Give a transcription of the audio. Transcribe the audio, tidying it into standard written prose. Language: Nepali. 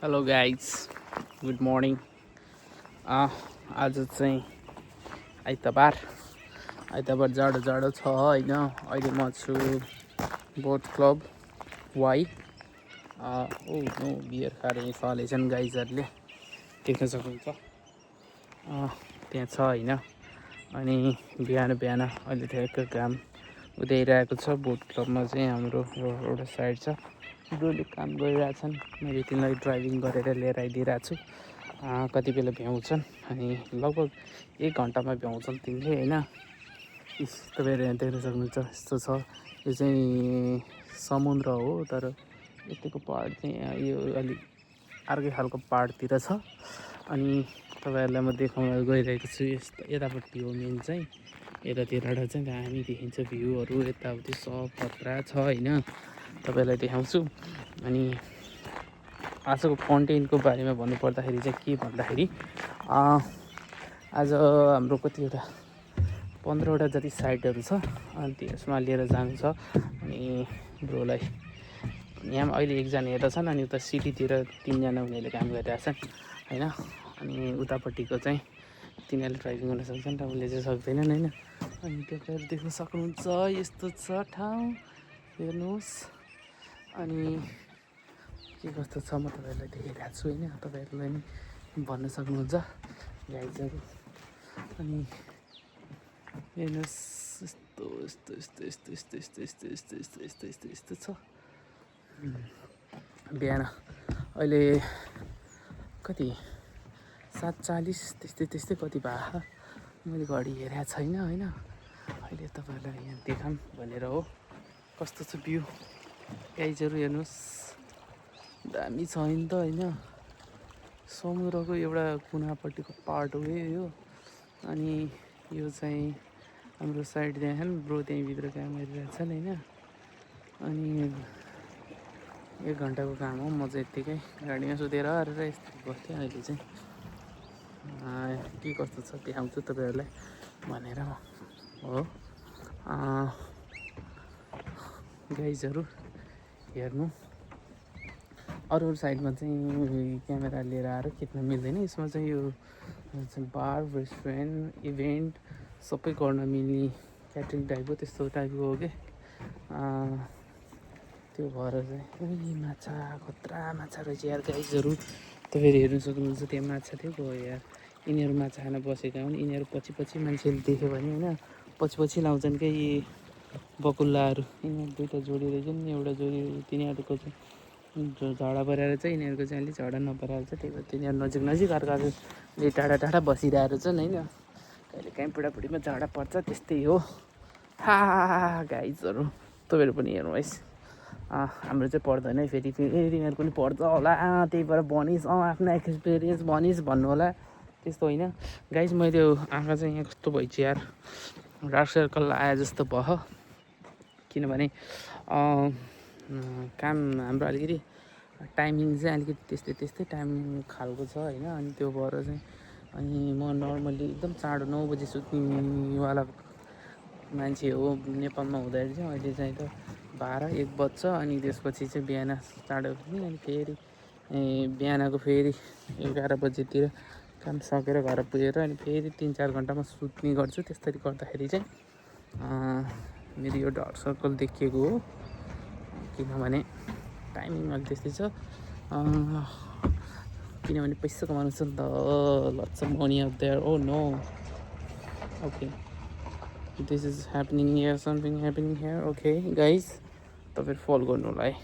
Hello guys, good morning. आज चाहिँ आइतबार जाडो जाडो छ होइन। अहिले म छु बोट क्लब वाइ। ओ नो, बियर खाएर फलेछन् गाइजहरूले, देख्न सक्नुहुन्छ त्यहाँ छ होइन। अनि बिहान बिहान अहिले ठ्याक्क घाम उदाइरहेको छ। बोट क्लबमा चाहिँ हाम्रो एउटा साइड छ, ब्रोले काम गरिरहेछन्। मैले तिनीलाई ड्राइभिङ गरेर लिएर आइदिइरहेको छु। कति बेला भ्याउँछन् अनि लगभग 1 घन्टामा भ्याउँछन् तिनले होइन। तपाईँहरू यहाँ देख्न सक्नुहुन्छ, यस्तो छ। यो चाहिँ समुद्र हो, तर यतिको पहाड चाहिँ यो अलिक अर्कै खालको पहाडतिर छ। अनि तपाईँहरूलाई म देखाउन गइरहेको छु। यस्तो यतापट्टि हो मेन चाहिँ, यतातिरबाट चाहिँ दामी देखिन्छ भ्यूहरू, यताउति सब खतरा छ होइन। तपाईँलाई देखाउँछु। अनि आजको कन्टेन्टको बारेमा भन्नुपर्दाखेरि चाहिँ के भन्दाखेरि आज हाम्रो कतिवटा 15वटा जति साइटहरू छ, अनि त्यसमा लिएर जानु छ। अनि ब्रोलाई यहाँ अहिले एकजना यता छन्, अनि उता सिटीतिर 3जना उनीहरूले काम गरिरहेछन् होइन। अनि उतापट्टिको चाहिँ तिनीहरूले ड्राइभिङ गर्न सक्छन् र उसले चाहिँ सक्दैनन् होइन। अनि तपाईँहरू देख्न सक्नुहुन्छ, यस्तो छ ठाउँ, हेर्नुहोस्। अनि के कस्तो छ म तपाईँहरूलाई देखाइरहेको छु होइन। तपाईँहरूलाई नि भन्न सक्नुहुन्छ गाइजहरू। अनि हेर्नुहोस्, यस्तो यस्तो यस्तो यस्तो यस्तो यस्तो यस्तो यस्तो यस्तो यस्तो यस्तो यस्तो छ। बिहान अहिले कति 7:40 त्यस्तै त्यस्तै कति भयो, मैले घडी हेरेको छैन होइन। अहिले तपाईँहरूलाई यहाँ देखाऊँ भनेर हो। कस्तो छ भ्यू गाइजहरू, हेर्नुहोस्, दामी छ नि त होइन। समुद्रको एउटा कुनापट्टिको पार्ट हो यो। अनि यो चाहिँ हाम्रो साइड त्यहाँ ब्रो त्यहीँभित्र काम गरिरहेछन् होइन। अनि 1 घन्टाको काम हो। म चाहिँ यत्तिकै गाडीमा सुतेर यस्तो बस्थेँ। अहिले चाहिँ के कस्तो छ देखाउँछु तपाईँहरूलाई भनेर हो। गाइजहरू हेर्नु, अरू साइडमा चाहिँ क्यामेरा लिएर आएर खिच्न मिल्दैन। यसमा चाहिँ यो चाहिँ बार, रेस्टुरेन्ट, इभेन्ट सबै गर्न मिल्ने क्याटरिङ टाइपको त्यस्तो टाइपको हो कि। त्यो भएर चाहिँ माछा, खतरा माछा रहेछ यार गाइजहरू। तपाईँहरू हेर्नु सक्नुहुन्छ, त्यहाँ माछा थियो गयो यार। यिनीहरू माछा खान बसेका हुन्। यिनीहरू पछि पछि मान्छेले देख्यो भने होइन, पछि पछि लाउँछन् क्या यी बकुल्लाहरू। यिनीहरू 2टा जोडी रहेछन्, एउटा जोडी तिनीहरूको चाहिँ झगडा परेर चाहिँ यिनीहरूको चाहिँ अलिक झगडा नपरेर चाहिँ, त्यही भएर तिनीहरू नजिक नजिक अर्काले टाढा टाढा बसिरहेको छन् होइन। कहिले काहीँ बुढाबुढीमा झगडा पर्छ, त्यस्तै हो। गाइजहरू तपाईँहरू पनि हेर्नुहोस्। हाम्रो चाहिँ पर्दैन है, फेरि तिनीहरूको पनि पर्छ होला, त्यही भएर भनिस् आफ्नो एक्सपिरियन्स भनिस् भन्नु होला, त्यस्तो होइन। गाइज मैले आँखा चाहिँ यहाँ कस्तो भइन्छ यार, डार्क सर्कल आए जस्तो भयो। किनभने काम हाम्रो अलिकति टाइमिङ चाहिँ अलिकति त्यस्तै त्यस्तै टाइम खालको छ होइन। अनि त्यो भएर चाहिँ अनि म नर्मल्ली एकदम चाँडो 9 बजी सुत्नेवाला मान्छे हो नेपालमा हुँदाखेरि चाहिँ। अहिले चाहिँ त 12-1 बज्छ। अनि त्यसपछि चाहिँ बिहान चाँडो उठ्ने, अनि फेरि बिहानको फेरि 11 बजीतिर काम सकेर घर पुगेर अनि फेरि 3-4 घन्टामा सुत्ने गर्छु। त्यसरी गर्दाखेरि चाहिँ मेरो यो डार्क सर्कल देखिएको हो। किनभने टाइमिङ अहिले त्यस्तै छ। किनभने पैसा कमाउनु छ नि त, lots of money out there. Oh no, okay, this is happening here, something happening here. Okay guys, तपाईँहरू फलो गर्नु होला है।